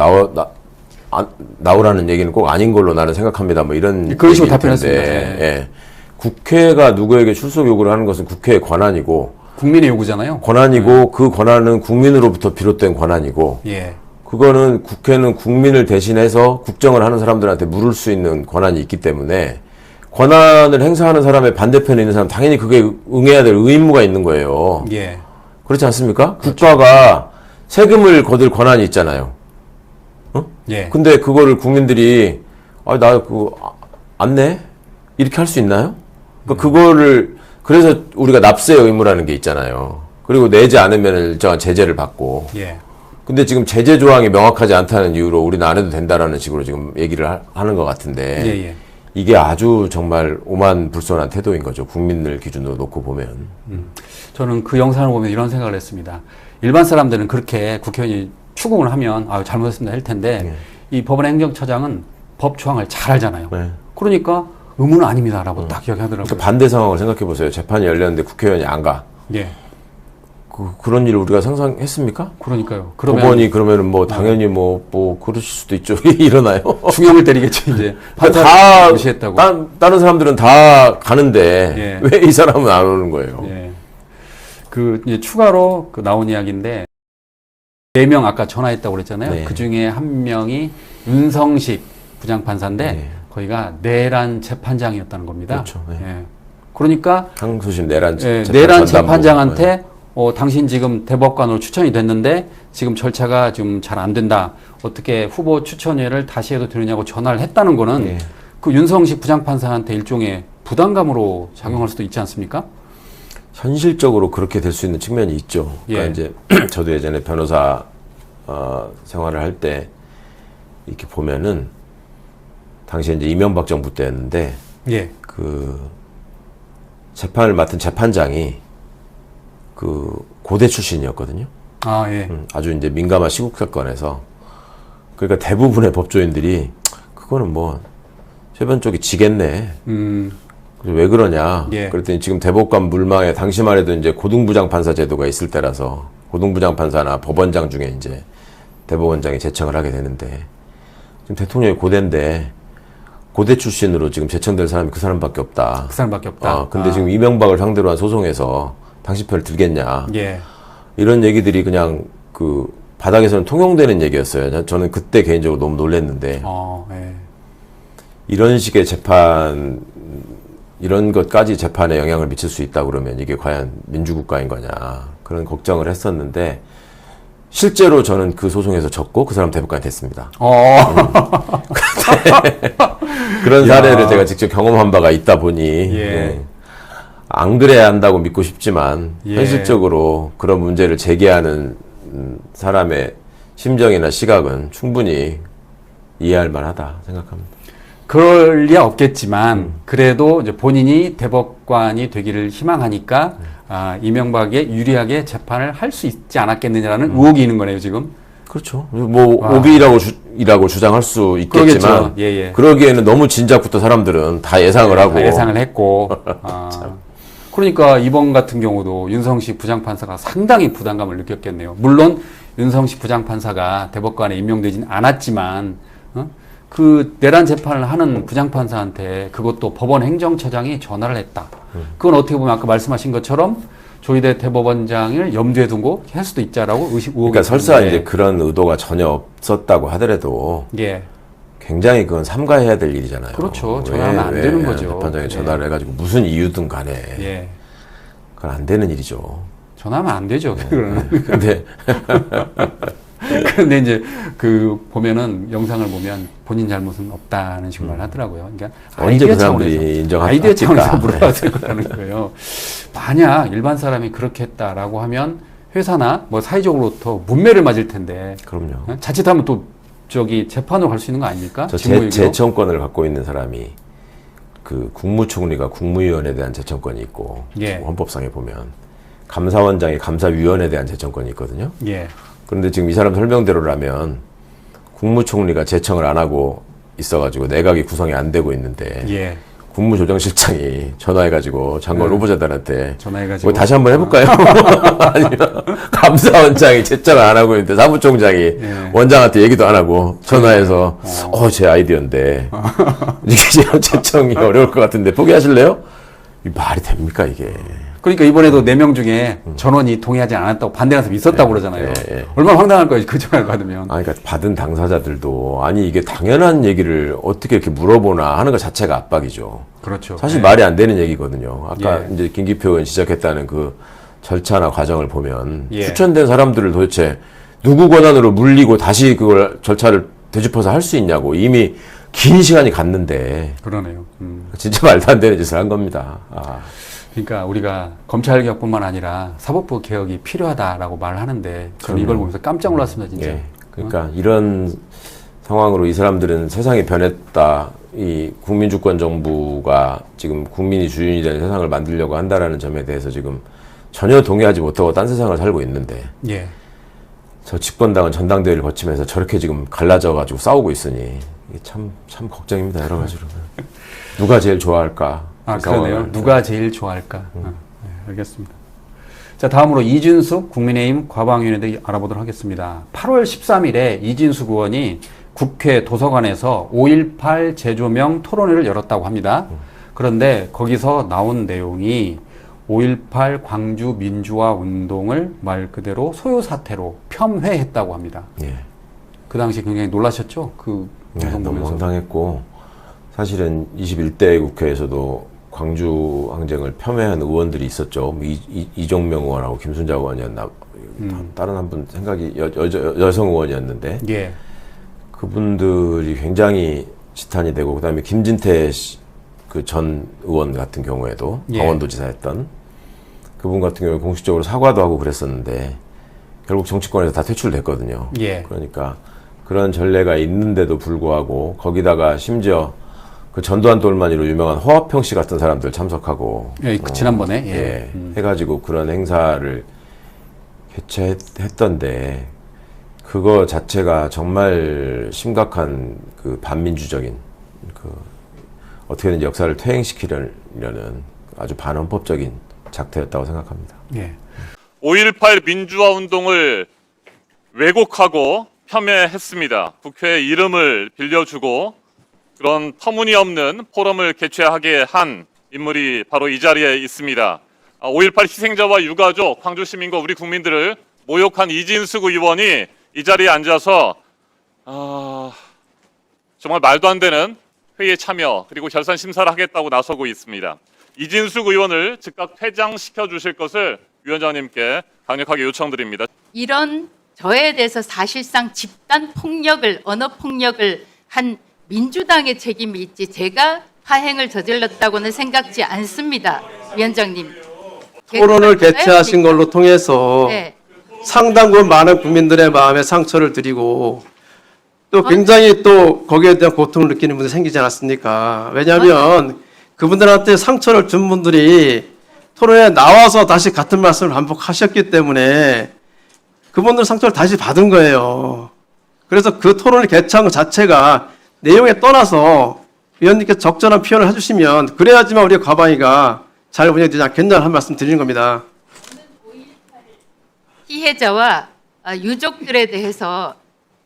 나오라는 얘기는 꼭 아닌 걸로 나는 생각합니다. 뭐 이런 그런 식으로 얘기일 답변했습니다. 텐데, 예. 예. 국회가 누구에게 출석 요구를 하는 것은 국회의 권한이고 국민의 요구잖아요. 그 권한은 국민으로부터 비롯된 권한이고 예. 그거는 국회는 국민을 대신해서 국정을 하는 사람들한테 물을 수 있는 권한이 있기 때문에 권한을 행사하는 사람의 반대편에 있는 사람 당연히 그게 응해야 될 의무가 있는 거예요. 예. 그렇지 않습니까? 국가가 세금을 거둘 권한이 있잖아요. 예. 근데 그거를 국민들이 나 그거 안 내? 이렇게 할 수 있나요? 그거를 그래서 우리가 납세의 의무라는 게 있잖아요. 그리고 내지 않으면 일정한 제재를 받고. 예. 근데 지금 제재 조항이 명확하지 않다는 이유로 우리는 안 해도 된다라는 식으로 지금 얘기를 하는 것 같은데 예. 이게 아주 정말 오만불손한 태도인 거죠. 국민을 기준으로 놓고 보면. 저는 그 영상을 보면 이런 생각을 했습니다. 일반 사람들은 그렇게 국회의원이 추궁을 하면 잘못했습니다 할 텐데 이 법원 행정처장은 법 조항을 잘 알잖아요. 네. 그러니까 의무는 아닙니다라고 딱 이야기하더라고요. 그러니까 반대 상황을 생각해 보세요. 재판이 열렸는데 국회의원이 안 가. 예. 그런 일을 우리가 상상했습니까? 그러니까요. 법원이 그러면은 뭐 당연히 뭐 그러실 수도 있죠. 일어나요. 중형을 때리겠죠 이제. 다 무시했다고. 다른 사람들은 다 가는데 예. 왜 이 사람은 안 오는 거예요? 예. 그 이제 추가로 그 나온 이야기인데 4명 아까 전화했다고 그랬잖아요. 네. 그 중에 한 명이 윤성식 부장판사인데 네. 거기가 내란 재판장이었다는 겁니다. 그렇죠. 네. 예. 그러니까 항소심 내란 내란 재판장한테 당신 지금 대법관으로 추천이 됐는데 지금 절차가 좀 잘 안 된다. 어떻게 후보 추천회를 다시 해도 되느냐고 전화를 했다는 거는 예. 그 윤성식 부장판사한테 일종의 부담감으로 작용할 수도 있지 않습니까? 현실적으로 그렇게 될 수 있는 측면이 있죠. 그러니까 예. 이제 저도 예전에 변호사 생활을 할 때 이렇게 보면은 당시에 이제 이명박 정부 때였는데 예. 그 재판을 맡은 재판장이 그 고대 출신이었거든요. 아, 예. 아주 이제 민감한 시국 사건에서 그러니까 대부분의 법조인들이 그거는 뭐 최변 쪽이 지겠네. 그래서 왜 그러냐? 예. 그랬더니 지금 대법관 물망에 당시만 해도 이제 고등부장 판사 제도가 있을 때라서 고등부장 판사나 법원장 중에 이제 대법원장이 제청을 하게 되는데 지금 대통령이 고대인데 고대 출신으로 지금 제청될 사람이 그 사람밖에 없다. 그 사람밖에 없다. 근데 지금 이명박을 상대로 한 소송에서 당신 편을 들겠냐? 예. 이런 얘기들이 그냥 그 바닥에서는 통용되는 얘기였어요. 저는 그때 개인적으로 너무 놀랐는데 예. 이런 식의 재판 이런 것까지 재판에 영향을 미칠 수 있다 그러면 이게 과연 민주국가인 거냐 그런 걱정을 했었는데 실제로 저는 그 소송에서 졌고 그 사람 대법관이 됐습니다. 그런 사례를 제가 직접 경험한 바가 있다 보니 예. 안 그래야 한다고 믿고 싶지만 예. 현실적으로 그런 문제를 제기하는 사람의 심정이나 시각은 충분히 이해할 만하다 생각합니다. 그럴 리 없겠지만 그래도 이제 본인이 대법관이 되기를 희망하니까 이명박에 유리하게 재판을 할 수 있지 않았겠느냐라는 의혹이 있는 거네요, 지금. 그렇죠. 뭐 오비라고 주장할 수 있겠지만 그러겠죠. 예, 예. 그러기에는 너무 진작부터 사람들은 다 예상을 하고 다 예상을 했고. 그러니까 이번 같은 경우도 윤성식 부장판사가 상당히 부담감을 느꼈겠네요. 물론 윤성식 부장판사가 대법관에 임명되진 않았지만 그 내란 재판을 하는 부장판사한테 그것도 법원 행정처장이 전화를 했다. 그건 어떻게 보면 아까 말씀하신 것처럼 조희대 대법원장을 염두에 두고 할 수도 있자라고 의혹이 그러니까 설사 있는데. 이제 그런 의도가 전혀 없었다고 하더라도 예. 굉장히 그건 삼가해야 될 일이잖아요. 그렇죠. 전화하면 안 되는 거죠. 재판장에 예. 전화를 해가지고 무슨 이유든 간에 예. 그건 안 되는 일이죠. 전화하면 안 되죠. 그거는. 근데 그런데 이제 그 보면은 영상을 보면 본인 잘못은 없다는 식으로 말하더라고요. 그러니까 언제 아이디어 그 사람들이 차원에서 인정할까? 아이디어 차원에서 물어봐야 될 거라는 거예요. 만약 일반 사람이 그렇게 했다라고 하면 회사나 뭐 사회적으로부터 문매를 맞을 텐데 그럼요. 자칫하면 또 저기 재판으로 갈 수 있는 거 아닙니까? 저 직무유기로? 재청권을 갖고 있는 사람이 그 국무총리가 국무위원에 대한 재청권이 있고 예. 헌법상에 보면 감사원장이 감사위원에 대한 재청권이 있거든요. 예. 그런데 지금 이 사람 설명대로라면 국무총리가 재청을 안 하고 있어가지고 내각이 구성이 안 되고 있는데 예. 국무조정실장이 전화해가지고 장관 후보자들한테 전화해가지고 뭐 다시 한번 해볼까요? 아니면 감사원장이 재청을 안 하고 있는데 사무총장이 원장한테 얘기도 안 하고 전화해서 제 아이디어인데 이게 재청이 어려울 것 같은데 포기하실래요? 이 말이 됩니까 이게? 그러니까 이번에도 4명 중에 전원이 동의하지 않았다고 반대하는 사람이 있었다고 그러잖아요. 얼마나 황당할 거예요, 그 전화를 받으면. 그러니까 받은 당사자들도 아니 이게 당연한 얘기를 어떻게 이렇게 물어보나 하는 것 자체가 압박이죠. 그렇죠. 사실 말이 안 되는 얘기거든요. 아까 예. 이제 김기표 의원 지적했다는 그 절차나 과정을 보면 예. 추천된 사람들을 도대체 누구 권한으로 물리고 다시 그걸 절차를 되짚어서 할 수 있냐고 이미 긴 시간이 갔는데 그러네요. 진짜 말도 안 되는 짓을 한 겁니다. 그러니까 우리가 검찰 개혁뿐만 아니라 사법부 개혁이 필요하다라고 말을 하는데 저는 이걸 보면서 깜짝 놀랐습니다, 진짜. 예. 그러니까 이런 상황으로 이 사람들은 세상이 변했다. 이 국민주권 정부가 지금 국민이 주인이 되는 세상을 만들려고 한다라는 점에 대해서 지금 전혀 동의하지 못하고 딴 세상을 살고 있는데 예. 저 집권당은 전당대회를 거치면서 저렇게 지금 갈라져 가지고 싸우고 있으니 이게 참 걱정입니다, 여러 가지로. 누가 제일 좋아할까? 그러네요. 누가 제일 좋아할까? 네, 알겠습니다. 자, 다음으로 이준숙 국민의힘 과방위원에 대해 알아보도록 하겠습니다. 8월 13일에 이준숙 의원이 국회 도서관에서 5.18 재조명 토론회를 열었다고 합니다. 그런데 거기서 나온 내용이 5.18 광주 민주화 운동을 말 그대로 소요 사태로 폄훼했다고 합니다. 예. 그 당시 굉장히 놀라셨죠? 그 방송 너무 보면서. 황당했고 사실은 21대 국회에서도 광주 항쟁을 폄훼한 의원들이 있었죠. 이종명 의원하고 김순자 의원이었나 다른 한 분 생각이 여성 의원이었는데 예. 그분들이 굉장히 지탄이 되고 그다음에 김진태 그 전 의원 같은 경우에도 예. 강원도지사였던 그분 같은 경우에 공식적으로 사과도 하고 그랬었는데 결국 정치권에서 다 퇴출됐거든요. 예. 그러니까 그런 전례가 있는데도 불구하고 거기다가 심지어 그 전두환 돌만이로 유명한 허화평 씨 같은 사람들 참석하고 예, 지난번에 해가지고 그런 행사를 개최했던데 그거 자체가 정말 심각한 그 반민주적인 그 어떻게든 역사를 퇴행시키려는 아주 반헌법적인 작태였다고 생각합니다. 예. 5.18 민주화 운동을 왜곡하고 폄훼했습니다. 국회의 이름을 빌려주고 그런 터무니없는 포럼을 개최하게 한 인물이 바로 이 자리에 있습니다. 5.18 희생자와 유가족, 광주 시민과 우리 국민들을 모욕한 이진숙 의원이 이 자리에 앉아서 정말 말도 안 되는 회의에 참여 그리고 결산 심사를 하겠다고 나서고 있습니다. 이진숙 의원을 즉각 퇴장시켜 주실 것을 위원장님께 강력하게 요청드립니다. 이런 저에 대해서 사실상 집단 폭력을 언어 폭력을 한 민주당의 책임이 있지 제가 파행을 저질렀다고는 생각지 않습니다. 위원장님. 토론을 개최하신 걸로 통해서 네. 상당 부분 많은 국민들의 마음에 상처를 드리고 또 굉장히 또 거기에 대한 고통을 느끼는 분들이 생기지 않았습니까? 왜냐하면 그분들한테 상처를 준 분들이 토론에 나와서 다시 같은 말씀을 반복하셨기 때문에 그분들 상처를 다시 받은 거예요. 그래서 그 토론을 개최한 것 자체가 내용에 떠나서 위원님께서 적절한 표현을 해주시면 그래야지만 우리 과방위가 잘 운영되지 않겠냐는 한 말씀 드리는 겁니다. 피해자와 유족들에 대해서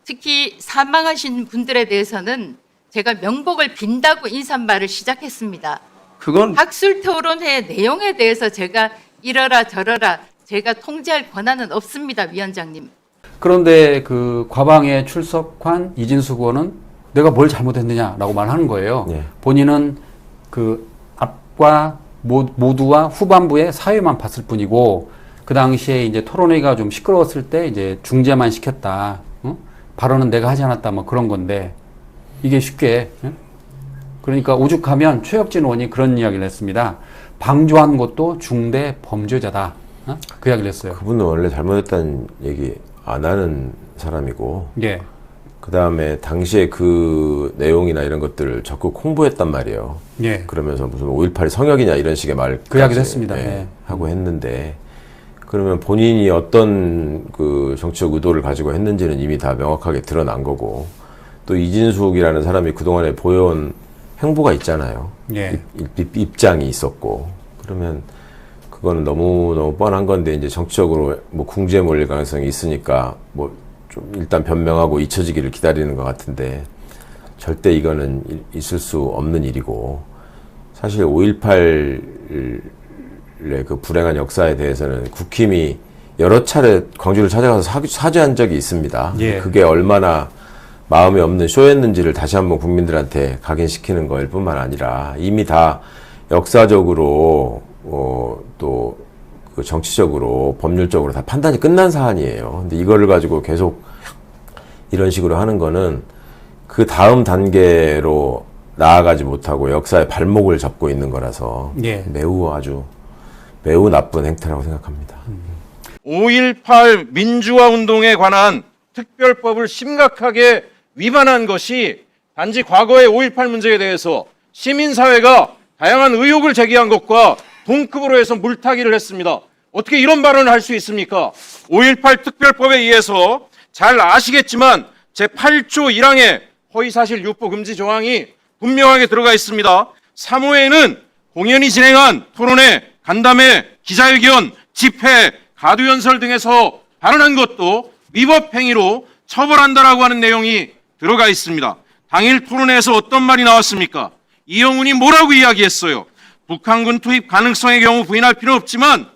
특히 사망하신 분들에 대해서는 제가 명복을 빈다고 인사말을 시작했습니다. 그건 학술 토론회 내용에 대해서 제가 이러라 저러라 제가 통제할 권한은 없습니다, 위원장님. 그런데 그 과방에 출석한 이진숙 의원은 내가 뭘 잘못했느냐라고 말하는 거예요. 예. 본인은 그 앞과 모두와 후반부의 사회만 봤을 뿐이고 그 당시에 이제 토론회가 좀 시끄러웠을 때 이제 중재만 시켰다. 발언은 내가 하지 않았다. 뭐 그런 건데 이게 쉽게 그러니까 오죽하면 최혁진 의원이 그런 이야기를 했습니다. 방조한 것도 중대 범죄자다. 그 이야기를 했어요. 그분은 원래 잘못했다는 얘기 안 하는 사람이고 예. 그 다음에 당시에 그 내용이나 이런 것들을 적극 홍보했단 말이에요. 예. 그러면서 무슨 5.18이 성역이냐 이런 식의 말 그 이야기도 했습니다. 예. 하고 했는데 그러면 본인이 어떤 그 정치적 의도를 가지고 했는지는 이미 다 명확하게 드러난 거고 또 이진숙이라는 사람이 그동안에 보여온 행보가 있잖아요. 예. 입장이 있었고 그러면 그거는 너무 뻔한 건데 이제 정치적으로 뭐 궁지에 몰릴 가능성이 있으니까 뭐 좀 일단 변명하고 잊혀지기를 기다리는 것 같은데 절대 이거는 있을 수 없는 일이고 사실 5.18의 그 불행한 역사에 대해서는 국힘이 여러 차례 광주를 찾아가서 사죄한 적이 있습니다. 예. 그게 얼마나 마음이 없는 쇼였는지를 다시 한번 국민들한테 각인시키는 거일 뿐만 아니라 이미 다 역사적으로 또 그 정치적으로 법률적으로 다 판단이 끝난 사안이에요. 근데 이거를 가지고 계속 이런 식으로 하는 거는 그 다음 단계로 나아가지 못하고 역사의 발목을 잡고 있는 거라서 예. 매우 나쁜 행태라고 생각합니다. 5.18 민주화 운동에 관한 특별법을 심각하게 위반한 것이 단지 과거의 5.18 문제에 대해서 시민사회가 다양한 의혹을 제기한 것과 동급으로 해서 물타기를 했습니다. 어떻게 이런 발언을 할 수 있습니까? 5.18 특별법에 의해서 잘 아시겠지만 제8조 1항에 허위사실 유포 금지 조항이 분명하게 들어가 있습니다. 3호에는 공연히 진행한 토론회, 간담회, 기자회견, 집회, 가두연설 등에서 발언한 것도 위법 행위로 처벌한다라고 하는 내용이 들어가 있습니다. 당일 토론회에서 어떤 말이 나왔습니까? 이영훈이 뭐라고 이야기했어요? 북한군 투입 가능성의 경우 부인할 필요 없지만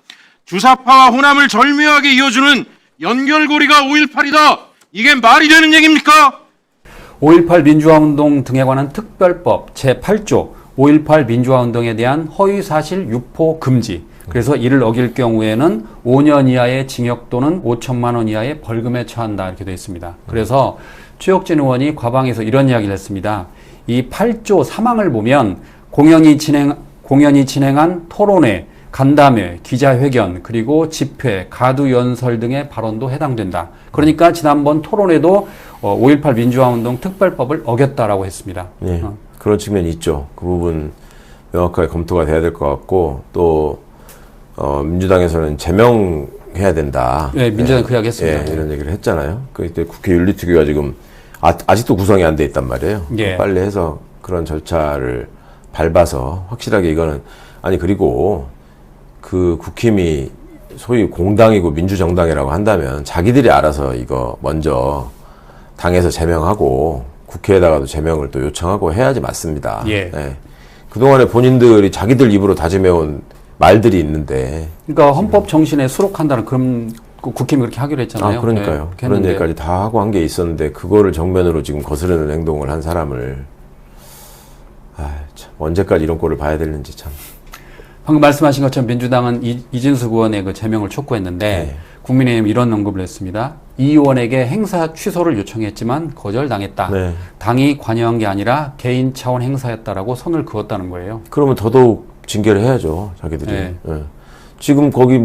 주사파와 호남을 절묘하게 이어주는 연결고리가 5.18이다. 이게 말이 되는 얘기입니까? 5.18 민주화운동 등에 관한 특별법 제8조 5.18 민주화운동에 대한 허위사실 유포 금지. 그래서 이를 어길 경우에는 5년 이하의 징역 또는 5천만 원 이하의 벌금에 처한다 이렇게 되어 있습니다. 그래서 최혁진 의원이 과방에서 이런 이야기를 했습니다. 이 8조 3항을 보면 공연이 진행한 토론회, 간담회, 기자회견, 그리고 집회, 가두연설 등의 발언도 해당된다. 그러니까 지난번 토론회도 5.18 민주화운동 특별법을 어겼다라고 했습니다. 네, 그런 측면이 있죠. 그 부분 명확하게 검토가 돼야 될 것 같고 또 민주당에서는 제명해야 된다. 네, 민주당 그 이야기 했습니다. 예, 이런 얘기를 했잖아요. 그때 국회 윤리특위가 지금 아직도 구성이 안 돼 있단 말이에요. 예. 빨리 해서 그런 절차를 밟아서 확실하게 이거는 그리고 그 국힘이 소위 공당이고 민주정당이라고 한다면 자기들이 알아서 이거 먼저 당에서 제명하고 국회에다가도 제명을 또 요청하고 해야지 맞습니다. 예. 예. 그동안에 본인들이 자기들 입으로 다짐해온 말들이 있는데 그러니까 헌법 정신에 수록한다는 그런 국힘이 그렇게 하기로 했잖아요. 그러니까요. 네, 그런 얘기까지 다 하고 한 게 있었는데 그거를 정면으로 지금 거스르는 행동을 한 사람을 참 언제까지 이런 꼴을 봐야 되는지 참. 방금 말씀하신 것처럼 민주당은 이진숙 의원의 그 제명을 촉구했는데 네. 국민의힘 이런 언급을 했습니다. 이 의원에게 행사 취소를 요청했지만 거절당했다. 네. 당이 관여한 게 아니라 개인 차원 행사였다라고 선을 그었다는 거예요. 그러면 더더욱 징계를 해야죠, 자기들이. 네. 예. 지금 거기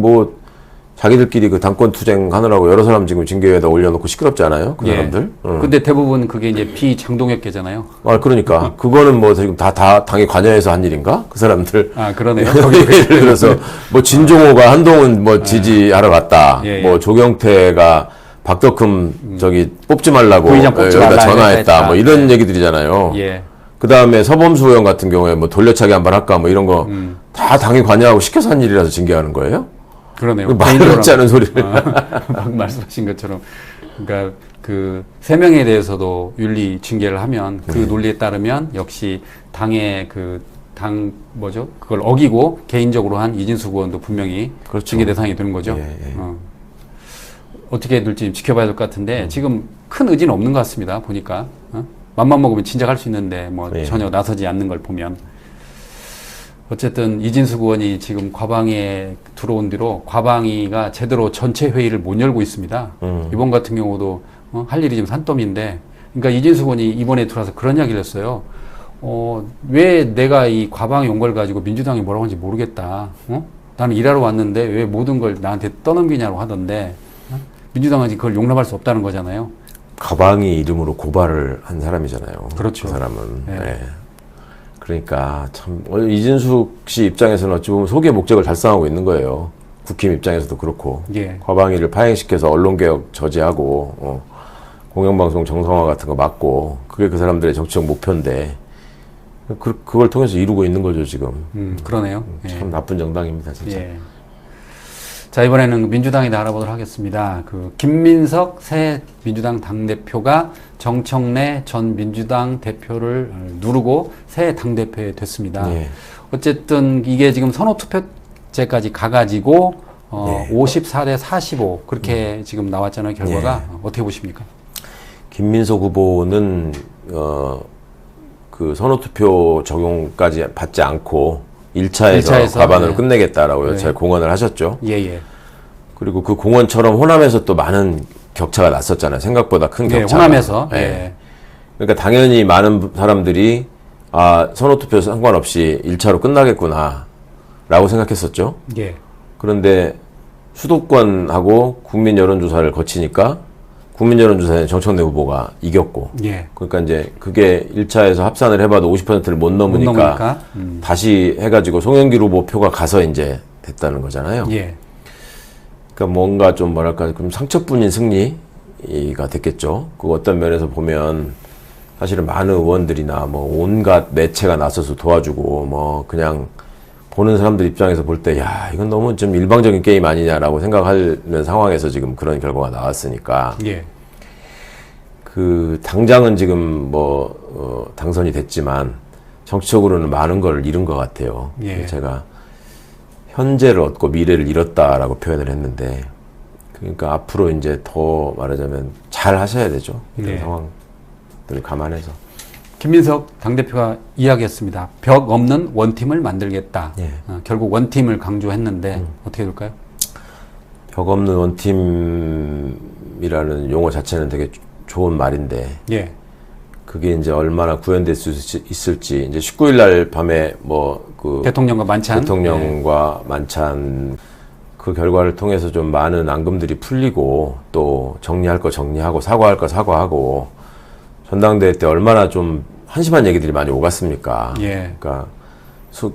자기들끼리 그 당권 투쟁하느라고 여러 사람 지금 징계에다 올려놓고 시끄럽지 않아요? 그 예. 사람들? 근데 대부분 그게 이제 비장동혁계잖아요. 그러니까 그거는 뭐 지금 다 당이 관여해서 한 일인가? 그 사람들. 아, 그러네요. 예를 들어서 뭐 진종호가 한동훈 뭐 지지하러 갔다. 예, 예. 뭐 조경태가 박덕흠 저기 뽑지 말라고 부의장 뽑지 여기다 말라 전화했다. 했다. 뭐 이런 얘기들이잖아요. 예. 그 다음에 서범수 의원 같은 경우에 뭐 돌려차기 한번 할까 뭐 이런 거 다 당이 관여하고 시켜서 한 일이라서 징계하는 거예요? 그러네요. 말도 없지 않은 소리를. 막 말씀하신 것처럼, 그러니까 그 3명에 대해서도 윤리 징계를 하면 그 논리에 따르면 역시 당의 그걸 어기고 개인적으로 한 이진숙 의원도 분명히 그렇죠. 징계 대상이 되는 거죠. 예, 예. 어떻게 될지 지켜봐야 될 것 같은데 지금 큰 의지는 없는 것 같습니다. 보니까 맘만 먹으면 진작할 수 있는데 뭐 예. 전혀 나서지 않는 걸 보면. 어쨌든 이진숙 의원이 지금 과방위에 들어온 뒤로 과방위가 제대로 전체 회의를 못 열고 있습니다. 이번 같은 경우도 할 일이 지금 산더미인데, 그러니까 이진숙 의원이 이번에 들어와서 그런 이야기를 했어요. 왜 내가 이 과방위 온 걸 가지고 민주당이 뭐라고 하는지 모르겠다. 나는 일하러 왔는데 왜 모든 걸 나한테 떠넘기냐고 하던데, 민주당은 그걸 용납할 수 없다는 거잖아요. 가방이 이름으로 고발을 한 사람이잖아요. 그렇죠. 그 사람은. 네. 네. 그러니까 참 이진숙 씨 입장에서는 어찌 보면 소기의 목적을 달성하고 있는 거예요. 국힘 입장에서도 그렇고. 예. 과방위를 파행시켜서 언론개혁 저지하고 공영방송 정상화 같은 거 막고, 그게 그 사람들의 정치적 목표인데 그걸 통해서 이루고 있는 거죠 지금. 그러네요. 참 나쁜 정당입니다 진짜. 예. 자, 이번에는 민주당이다 알아보도록 하겠습니다. 그 김민석 새 민주당 당대표가 정청래 전 민주당 대표를 누르고 새 당대표에 됐습니다. 예. 어쨌든 이게 지금 선호투표제까지 가가지고 예. 54대 45 그렇게 지금 나왔잖아요. 결과가. 예. 어떻게 보십니까? 김민석 후보는 그 선호투표 적용까지 받지 않고 1차에서 과반으로 네. 끝내겠다라고 네. 여차에 공언을 하셨죠. 예예. 그리고 그 공언처럼 호남에서 또 많은 격차가 났었잖아요. 생각보다 큰 예, 격차. 호남에서. 예. 예. 그러니까 당연히 많은 사람들이 선호투표 상관없이 1차로 끝나겠구나 라고 생각했었죠. 예. 그런데 수도권하고 국민 여론조사를 거치니까 국민 여론조사에 정청래 후보가 이겼고, 예. 그러니까 이제 그게 1차에서 합산을 해봐도 50%를 못 넘으니까 다시 해가지고 송영길 후보 표가 가서 이제 됐다는 거잖아요. 예. 그러니까 뭔가 좀 뭐랄까 좀 상처뿐인 승리가 됐겠죠. 그 어떤 면에서 보면 사실은 많은 의원들이나 뭐 온갖 매체가 나서서 도와주고 뭐 그냥 보는 사람들 입장에서 볼 때 야 이건 너무 좀 일방적인 게임 아니냐라고 생각하는 상황에서 지금 그런 결과가 나왔으니까 예. 그 당장은 지금 당선이 됐지만 정치적으로는 많은 걸 잃은 것 같아요. 예. 제가 현재를 얻고 미래를 잃었다라고 표현을 했는데, 그러니까 앞으로 이제 더 말하자면 잘 하셔야 되죠. 이런 네. 상황들을 감안해서. 김민석 당대표가 이야기했습니다. 벽 없는 원팀을 만들겠다. 예. 결국 원팀을 강조했는데 어떻게 될까요? 벽 없는 원팀이라는 용어 자체는 되게 좋은 말인데, 예. 그게 이제 얼마나 구현될 수 있을지, 이제 19일 날 밤에 대통령과 만찬. 대통령과 만찬 그 결과를 통해서 좀 많은 앙금들이 풀리고, 또 정리할 거 정리하고 사과할 거 사과하고, 전당대회 때 얼마나 좀 한심한 얘기들이 많이 오갔습니까? 예. 그러니까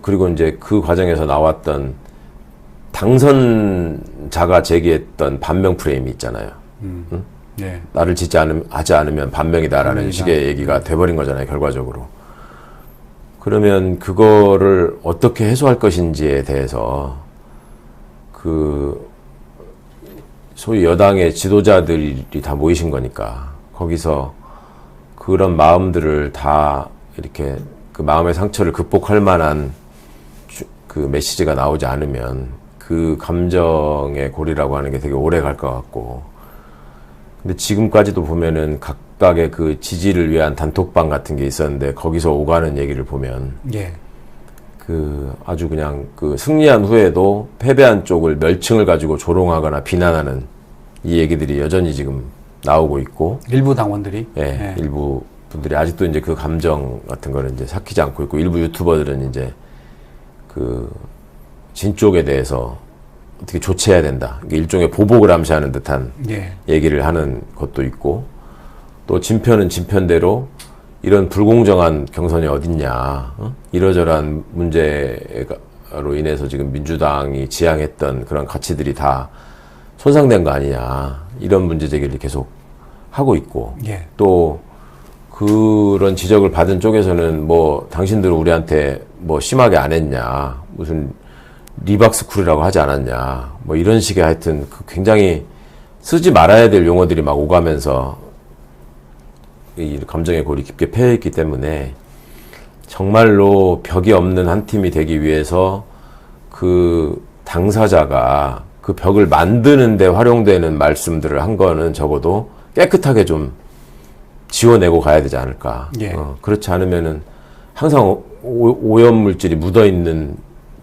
그리고 이제 그 과정에서 나왔던 당선자가 제기했던 반명 프레임이 있잖아요. 응? 예. 나를 하지 않으면 반명이다라는 반명이다. 식의 얘기가 돼버린 거잖아요, 결과적으로. 그러면 그거를 어떻게 해소할 것인지에 대해서 소위 여당의 지도자들이 다 모이신 거니까 거기서 그런 마음들을 다 이렇게 그 마음의 상처를 극복할 만한 그 메시지가 나오지 않으면 그 감정의 고리라고 하는 게 되게 오래 갈 것 같고, 근데 지금까지도 보면은 각각의 그 지지를 위한 단톡방 같은 게 있었는데 거기서 오가는 얘기를 보면 예. 아주 그냥 승리한 후에도 패배한 쪽을 멸칭을 가지고 조롱하거나 비난하는 이 얘기들이 여전히 지금 나오고 있고, 일부 당원들이. 예, 일부 분들이 아직도 이제 그 감정 같은 거를 이제 삭히지 않고 있고, 일부 유튜버들은 이제 진 쪽에 대해서 어떻게 조치해야 된다. 이게 일종의 보복을 암시하는 듯한 예. 얘기를 하는 것도 있고, 또 진편은 진편대로 이런 불공정한 경선이 어딨냐, 이러저러한 문제로 인해서 지금 민주당이 지향했던 그런 가치들이 다 손상된 거 아니냐, 이런 문제 제기를 계속 하고 있고, 예. 또 그런 지적을 받은 쪽에서는 뭐 당신들 우리한테 뭐 심하게 안 했냐, 무슨 리박스쿨이라고 하지 않았냐, 뭐 이런 식의 하여튼 그 굉장히 쓰지 말아야 될 용어들이 막 오가면서 이 감정의 골이 깊게 패여있기 때문에 정말로 벽이 없는 한 팀이 되기 위해서 그 당사자가 그 벽을 만드는 데 활용되는 말씀들을 한 거는 적어도 깨끗하게 좀 지워내고 가야 되지 않을까. 예. 그렇지 않으면은 항상 오염 물질이 묻어있는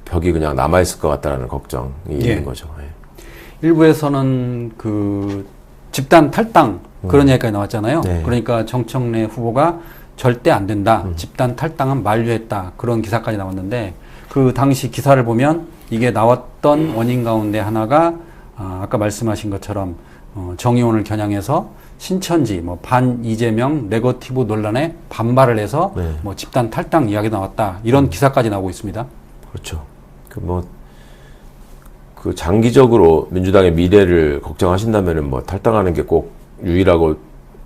벽이 그냥 남아있을 것 같다는 걱정이 있는 거죠. 예. 일부에서는 그 집단 탈당 그런 얘기가 나왔잖아요. 네. 그러니까 정청래 후보가 절대 안 된다. 집단 탈당은 만류했다. 그런 기사까지 나왔는데 그 당시 기사를 보면 이게 나왔던 원인 가운데 하나가 아까 말씀하신 것처럼 정의원을 겨냥해서 신천지 뭐 반 이재명 네거티브 논란에 반발을 해서 네. 뭐 집단 탈당 이야기 나왔다. 이런 기사까지 나오고 있습니다. 그렇죠. 그 장기적으로 민주당의 미래를 걱정하신다면은 뭐 탈당하는 게 꼭 유일하고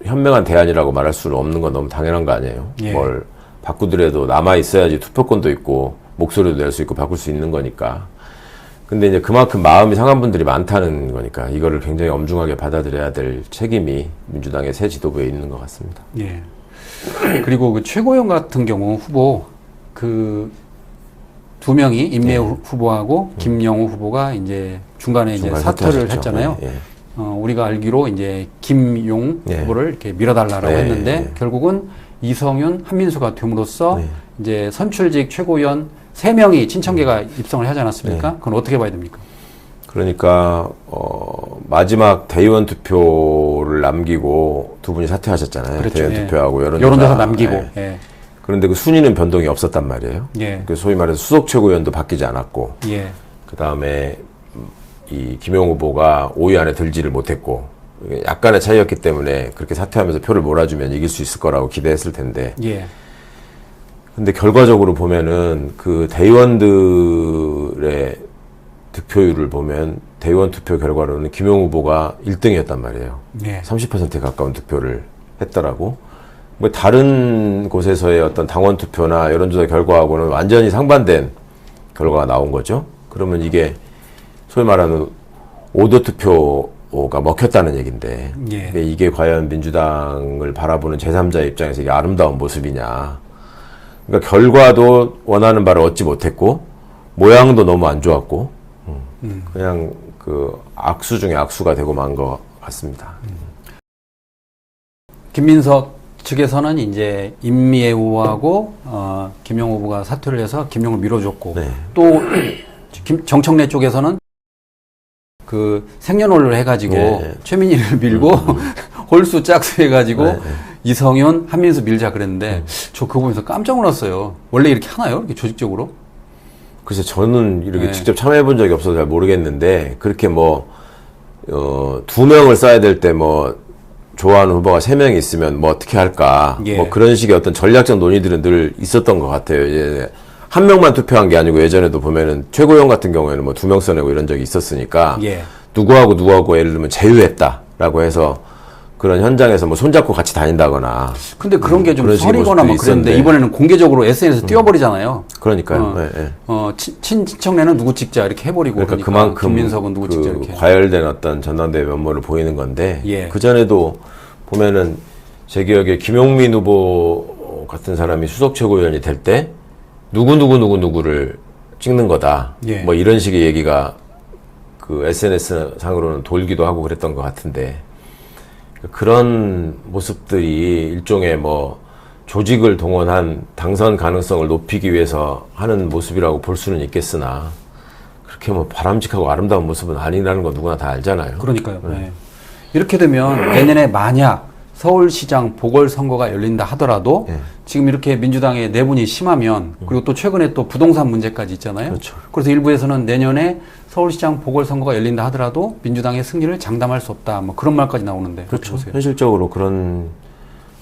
현명한 대안이라고 말할 수는 없는 건 너무 당연한 거 아니에요. 예. 뭘 바꾸더라도 남아 있어야지 투표권도 있고 목소리도 낼 수 있고 바꿀 수 있는 거니까. 근데 이제 그만큼 마음이 상한 분들이 많다는 거니까 이거를 굉장히 엄중하게 받아들여야 될 책임이 민주당의 새 지도부에 있는 것 같습니다. 예. 그리고 그 최고위원 같은 경우 후보 그 두 명이 임매우 후보하고 김영우 후보가 이제 중간에 이제 중간에 사퇴를 사퇴하셨죠. 했잖아요. 예. 우리가 알기로 이제 김용 예. 후보를 이렇게 밀어달라고 네, 했는데 예. 결국은 이성윤, 한민수가 됨으로써 네. 이제 선출직 최고위원 3명이 친청계가 입성을 하지 않았습니까? 네. 그건 어떻게 봐야 됩니까? 그러니까 마지막 대의원 투표를 남기고 두 분이 사퇴하셨잖아요. 그렇죠. 대의원 예. 투표하고 여론조사 남기고. 예. 예. 그런데 그 순위는 변동이 없었단 말이에요. 예. 그 소위 말해서 수석 최고위원도 바뀌지 않았고, 예. 그 다음에 이 김용 후보가 5위 안에 들지를 못했고, 약간의 차이였기 때문에 그렇게 사퇴하면서 표를 몰아주면 이길 수 있을 거라고 기대했을 텐데, 예. 근데 결과적으로 보면은 그 대의원들의 득표율을 보면 대의원 투표 결과로는 김용 후보가 1등이었단 말이에요. 예. 30%에 가까운 득표를 했더라고. 뭐 다른 곳에서의 어떤 당원 투표나 여론조사 결과하고는 완전히 상반된 결과가 나온 거죠. 그러면 이게 소위 말하는 오더 투표가 먹혔다는 얘긴데, 예. 이게 과연 민주당을 바라보는 제3자의 입장에서 이게 아름다운 모습이냐. 그러니까 결과도 원하는 바를 얻지 못했고 모양도 너무 안 좋았고 그냥 그 악수 중에 악수가 되고 만 것 같습니다. 김민석 측에서는 이제 임미애 후보하고 김용 후보가 사퇴를 해서 김용을 밀어줬고 네. 또 정청래 쪽에서는 그 생년월를 해가지고 네. 최민희를 밀고 홀수 짝수 해가지고 네. 이성윤, 한민수 밀자 그랬는데 저 그거 보면서 깜짝 놀랐어요. 원래 이렇게 하나요? 이렇게 조직적으로? 글쎄 저는 이렇게 네. 직접 참여해 본 적이 없어서 잘 모르겠는데 그렇게 뭐 2명을 써야 될 때 뭐 좋아하는 후보가 3명이 있으면 뭐 어떻게 할까 예. 뭐 그런 식의 어떤 전략적 논의들은 늘 있었던 것 같아요. 이제 한 명만 투표한 게 아니고 예전에도 보면은 최고위원 같은 경우에는 뭐 2명 써내고 이런 적이 있었으니까 예. 누구하고 예를 들면 제휴했다라고 해서 그런 현장에서 뭐 손잡고 같이 다닌다거나. 근데 그런 게 좀 그런 식의 설이거나 뭐 모습들이 그랬는데 있었는데. 이번에는 공개적으로 SNS에 띄워버리잖아요. 그러니까요. 예. 친청래는 누구 찍자 이렇게 해버리고 그러니까 그만큼 김민석은 누구 찍자 그 이렇게. 과열된 어떤 전당대회 면모를 보이는 건데 예. 그 전에도 보면은 제 기억에 김용민 후보 같은 사람이 수석 최고위원이 될 때 누구를 찍는 거다. 예. 뭐 이런 식의 얘기가 그 SNS 상으로는 돌기도 하고 그랬던 것 같은데 그런 모습들이 일종의 뭐 조직을 동원한 당선 가능성을 높이기 위해서 하는 모습이라고 볼 수는 있겠으나 그렇게 뭐 바람직하고 아름다운 모습은 아니라는 건 누구나 다 알잖아요. 그러니까요. 네. 이렇게 되면 내년에 만약 서울시장 보궐선거가 열린다 하더라도 네. 지금 이렇게 민주당의 내분이 심하면 그리고 또 최근에 또 부동산 문제까지 있잖아요. 그렇죠. 그래서 일부에서는 내년에 서울시장 보궐선거가 열린다 하더라도 민주당의 승리를 장담할 수 없다. 뭐 그런 말까지 나오는데. 그렇죠. 보세요. 현실적으로 그런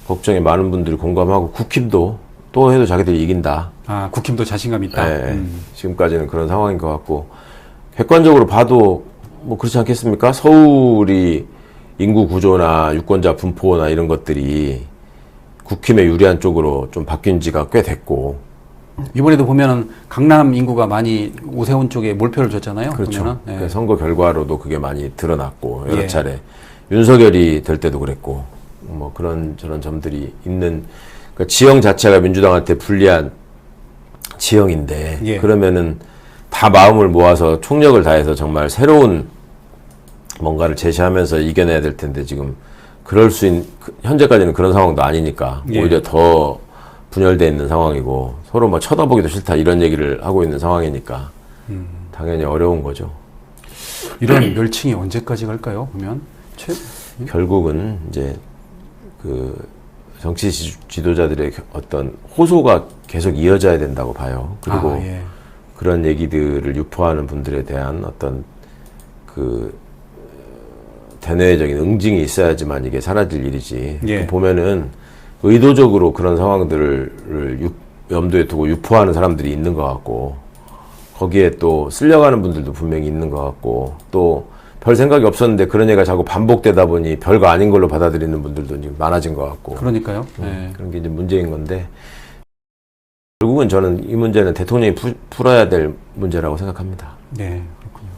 걱정에 많은 분들이 공감하고 국힘도 또 해도 자기들이 이긴다. 아, 국힘도 자신감 있다. 네, 지금까지는 그런 상황인 것 같고 객관적으로 봐도 뭐 그렇지 않겠습니까? 서울이 인구 구조나 유권자 분포나 이런 것들이 국힘에 유리한 쪽으로 좀 바뀐 지가 꽤 됐고 이번에도 보면은 강남 인구가 많이 오세훈 쪽에 몰표를 줬잖아요. 그렇죠. 보면은. 예. 그 선거 결과로도 그게 많이 드러났고 여러 예. 차례 윤석열이 될 때도 그랬고 뭐 그런 저런 점들이 있는 그러니까 지형 자체가 민주당한테 불리한 지형인데 예. 그러면은 다 마음을 모아서 총력을 다해서 정말 새로운 뭔가를 제시하면서 이겨내야 될 텐데 지금 그럴 수 있는 현재까지는 그런 상황도 아니니까 예. 오히려 더 분열되어 있는 상황이고 서로 뭐 쳐다보기도 싫다 이런 얘기를 하고 있는 상황이니까 당연히 어려운 거죠. 이런 멸칭이 언제까지 갈까요? 보면 결국은 이제 그 정치 지도자들의 어떤 호소가 계속 이어져야 된다고 봐요. 그리고 아, 예. 그런 얘기들을 유포하는 분들에 대한 어떤 그 대내적인 응징이 있어야지만 이게 사라질 일이지. 예. 보면은 의도적으로 그런 상황들을 염두에 두고 유포하는 사람들이 있는 것 같고 거기에 또 쓸려가는 분들도 분명히 있는 것 같고 또 별 생각이 없었는데 그런 얘기가 자꾸 반복되다 보니 별거 아닌 걸로 받아들이는 분들도 지금 많아진 것 같고 그러니까요. 예. 그런 게 이제 문제인 건데 결국은 저는 이 문제는 대통령이 풀어야 될 문제라고 생각합니다. 네, 그렇군요.